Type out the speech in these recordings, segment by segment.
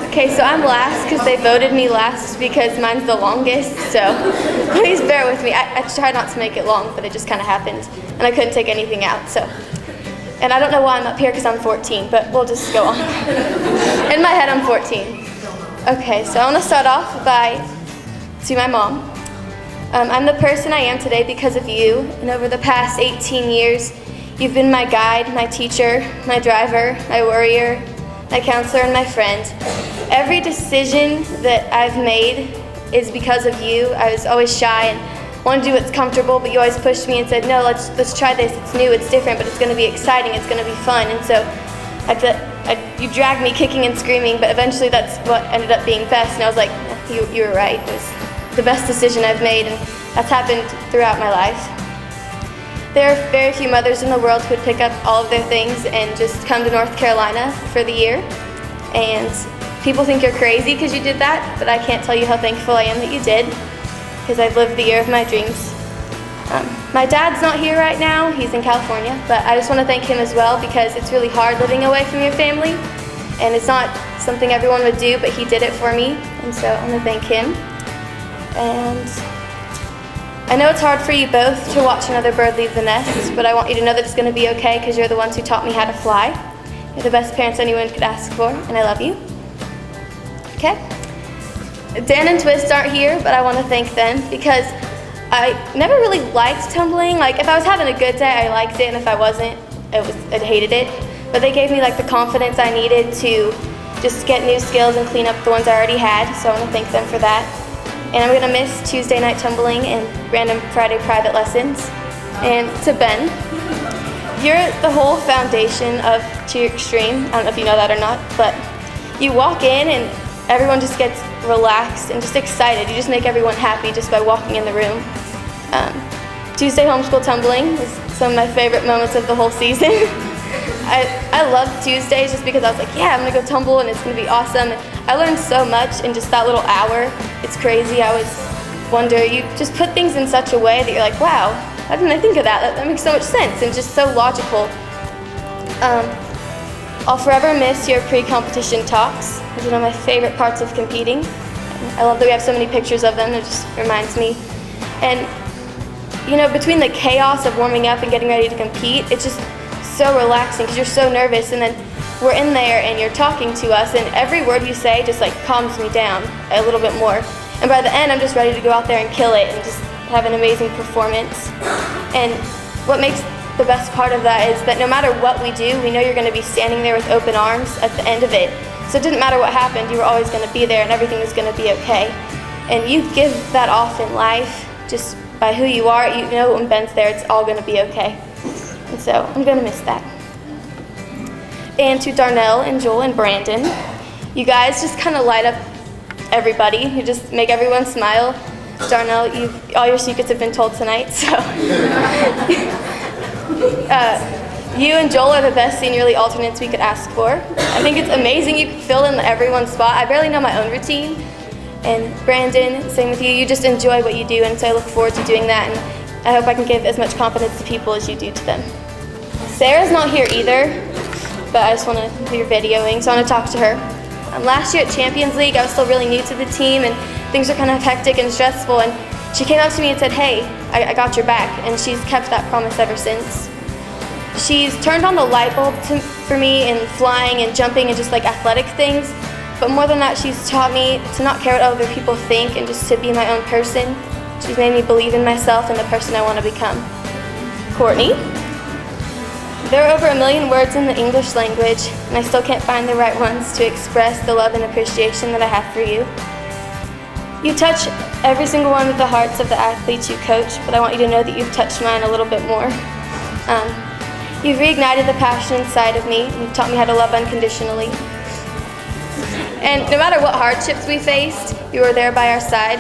Okay, so I'm last because they voted me last because mine's the longest, so please bear with me. I tried not to make it long, but it just kind of happened, and I couldn't take anything out, so. And I don't know why I'm up here because I'm 14, but we'll just go on. In my head, I'm 14. Okay, so I want to start off to my mom. I'm the person I am today because of you, and over the past 18 years, you've been my guide, my teacher, my driver, my worrier, my counselor, and my friend. Every decision that I've made is because of you. I was always shy and wanted to do what's comfortable, but you always pushed me and said, no, let's try this. It's new, it's different, but it's going to be exciting, it's going to be fun. And so you dragged me kicking and screaming, but eventually that's what ended up being best. And I was like, you were right. It was the best decision I've made, and that's happened throughout my life. There are very few mothers in the world who would pick up all of their things and just come to North Carolina for the year. And people think you're crazy because you did that, but I can't tell you how thankful I am that you did, because I've lived the year of my dreams. My dad's not here right now, he's in California, but I just want to thank him as well because it's really hard living away from your family, and it's not something everyone would do, but he did it for me, and so I want to thank him. And I know it's hard for you both to watch another bird leave the nest, but I want you to know that it's going to be okay because you're the ones who taught me how to fly. You're the best parents anyone could ask for, and I love you. Okay? Dan and Twist aren't here, but I want to thank them because I never really liked tumbling. Like, if I was having a good day, I liked it, and if I wasn't, I hated it. But they gave me like the confidence I needed to just get new skills and clean up the ones I already had, so I want to thank them for that. And I'm going to miss Tuesday night tumbling and random Friday private lessons. And to Ben, you're the whole foundation of Cheer Extreme. I don't know if you know that or not, but you walk in and everyone just gets relaxed and just excited. You just make everyone happy just by walking in the room. Tuesday homeschool tumbling was some of my favorite moments of the whole season. I love Tuesdays just because I was like, yeah, I'm going to go tumble and it's going to be awesome. I learned so much in just that little hour. It's crazy. I always wonder, you just put things in such a way that you're like, wow, why didn't I think of that? That makes so much sense and just so logical. I'll forever miss your pre-competition talks. It's one of my favorite parts of competing. I love that we have so many pictures of them. It just reminds me. And, you know, between the chaos of warming up and getting ready to compete, it's just so relaxing because you're so nervous, and then we're in there and you're talking to us, and every word you say just like calms me down a little bit more. And by the end, I'm just ready to go out there and kill it and just have an amazing performance. And what makes the best part of that is that no matter what we do, we know you're going to be standing there with open arms at the end of it. So it didn't matter what happened, you were always going to be there and everything was going to be okay. And you give that off in life just by who you are. You know when Ben's there, it's all going to be okay. And so I'm going to miss that. And to Darnell and Joel and Brandon, you guys just kind of light up everybody. You just make everyone smile. Darnell, all your secrets have been told tonight, so. You and Joel are the best seniorly alternates we could ask for. I think it's amazing you can fill in everyone's spot. I barely know my own routine. And Brandon, same with you. You just enjoy what you do, and so I look forward to doing that. And I hope I can give as much confidence to people as you do to them. Sarah's not here either, but I just want to do your videoing, so I want to talk to her. Last year at Champions League, I was still really new to the team, and things were kind of hectic and stressful. And she came up to me and said, hey, I got your back, and she's kept that promise ever since. She's turned on the light bulb for me in flying and jumping and just like athletic things. But more than that, she's taught me to not care what other people think and just to be my own person. She's made me believe in myself and the person I want to become. Courtney. There are over 1 million words in the English language, and I still can't find the right ones to express the love and appreciation that I have for you. You touch every single one of the hearts of the athletes you coach, but I want you to know that you've touched mine a little bit more. You've reignited the passion inside of me, and you've taught me how to love unconditionally. And no matter what hardships we faced, you were there by our side.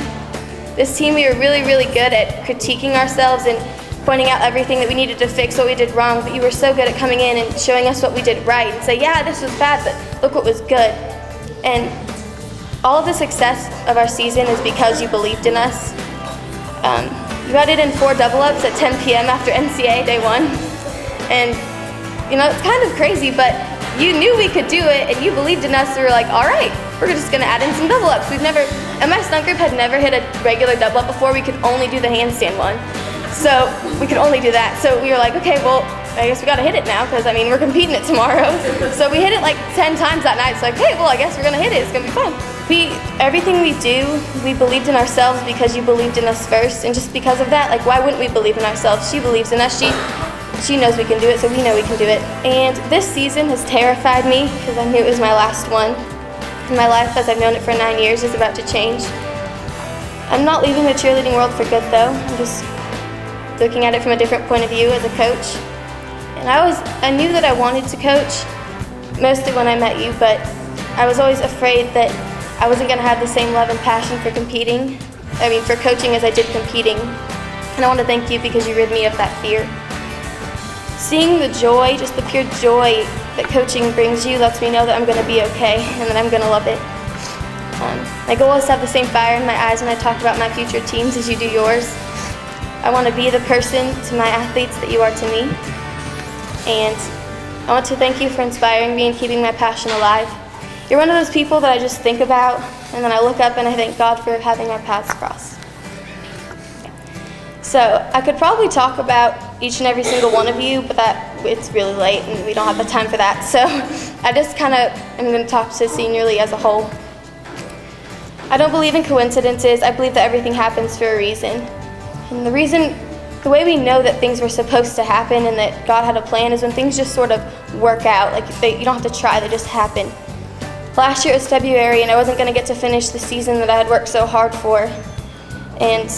This team, we were really, really good at critiquing ourselves and pointing out everything that we needed to fix, what we did wrong, but you were so good at coming in and showing us what we did right and say, yeah, this was bad, but look what was good. And all of the success of our season is because you believed in us. You got it in 4 double-ups at 10 p.m. after NCAA Day 1. And, you know, it's kind of crazy, but you knew we could do it, and you believed in us. So we were like, all right, we're just gonna add in some double ups. And my stunt group had never hit a regular double up before. We could only do the handstand one. So we could only do that. So we were like, okay, well, I guess we gotta hit it now, because I mean, we're competing it tomorrow. So we hit it like 10 times that night. It's like, hey, well, I guess we're gonna hit it. It's gonna be fun. Everything we do, we believed in ourselves because you believed in us first. And just because of that, like, why wouldn't we believe in ourselves? She believes in us. She knows we can do it, so we know we can do it. And this season has terrified me because I knew it was my last one. My life, as I've known it for 9 years, is about to change. I'm not leaving the cheerleading world for good, though. I'm just looking at it from a different point of view as a coach. And I knew that I wanted to coach, mostly when I met you, but I was always afraid that I wasn't going to have the same love and passion for for coaching as I did competing. And I want to thank you because you rid me of that fear. Seeing the joy, just the pure joy that coaching brings you, lets me know that I'm going to be okay and that I'm going to love it. My goal is to have the same fire in my eyes when I talk about my future teams as you do yours. I want to be the person to my athletes that you are to me. And I want to thank you for inspiring me and keeping my passion alive. You're one of those people that I just think about, and then I look up and I thank God for having our paths cross. So I could probably talk about each and every single one of you, but it's really late and we don't have the time for that. So I just am going to talk to seniorly as a whole. I don't believe in coincidences. I believe that everything happens for a reason. And the way we know that things were supposed to happen and that God had a plan is when things just sort of work out. Like you don't have to try, they just happen. Last year it was February and I wasn't going to get to finish the season that I had worked so hard for. And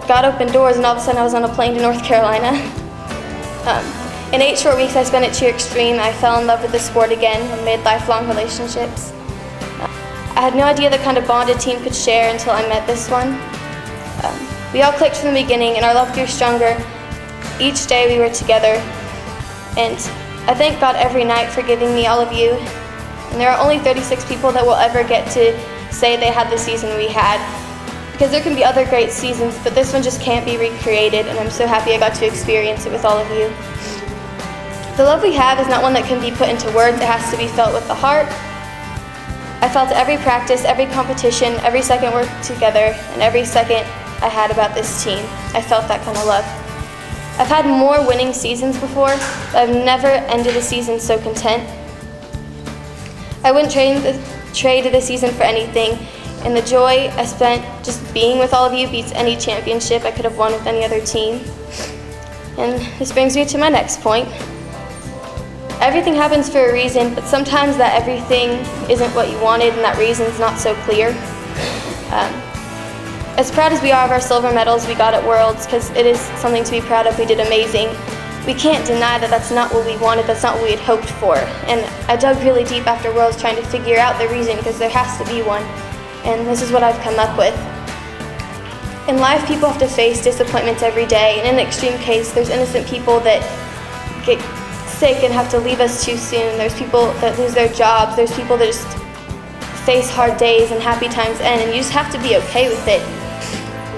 God opened doors and all of a sudden I was on a plane to North Carolina. In 8 short weeks I spent at Cheer Extreme, I fell in love with the sport again and made lifelong relationships. I had no idea the kind of bond a team could share until I met this one. We all clicked from the beginning and our love grew stronger. Each day we were together, and I thank God every night for giving me all of you. And there are only 36 people that will ever get to say they had the season we had, because there can be other great seasons, but this one just can't be recreated, and I'm so happy I got to experience it with all of you. The love we have is not one that can be put into words, it has to be felt with the heart. I felt every practice, every competition, every second we're together, and every second I had about this team. I felt that kind of love. I've had more winning seasons before, but I've never ended a season so content. I wouldn't trade the season for anything, and the joy I spent just being with all of you beats any championship I could have won with any other team. And this brings me to my next point. Everything happens for a reason, but sometimes that everything isn't what you wanted and that reason's not so clear. As proud as we are of our silver medals we got at Worlds, because it is something to be proud of, we did amazing, we can't deny that that's not what we wanted, that's not what we had hoped for. And I dug really deep after Worlds trying to figure out the reason, because there has to be one. And this is what I've come up with. In life, people have to face disappointments every day, and in an extreme case, there's innocent people that get sick and have to leave us too soon. There's people that lose their jobs, there's people that just face hard days and happy times end, and you just have to be okay with it.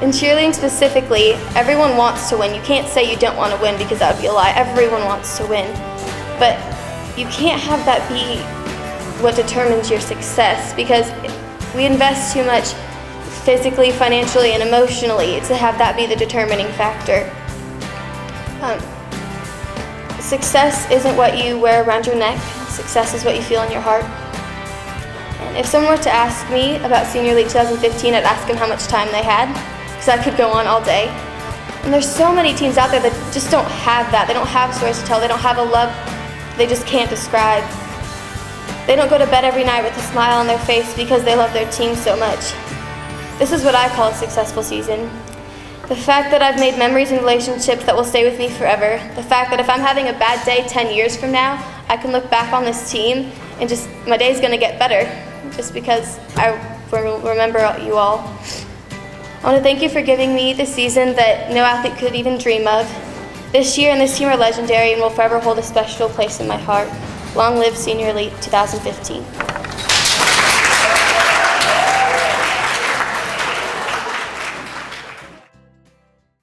In cheerleading specifically, everyone wants to win. You can't say you don't want to win because that would be a lie. Everyone wants to win. But you can't have that be what determines your success, because we invest too much physically, financially, and emotionally to have that be the determining factor. Success isn't what you wear around your neck. Success is what you feel in your heart. And if someone were to ask me about Senior League 2015, I'd ask them how much time they had, because I could go on all day. And there's so many teams out there that just don't have that. They don't have stories to tell. They don't have a love they just can't describe. They don't go to bed every night with a smile on their face because they love their team so much. This is what I call a successful season. The fact that I've made memories and relationships that will stay with me forever. The fact that if I'm having a bad day 10 years from now, I can look back on this team and just, my day's gonna get better just because I will remember you all. I want to thank you for giving me the season that no athlete could even dream of. This year and this team are legendary and will forever hold a special place in my heart. Long live Senior Elite 2015.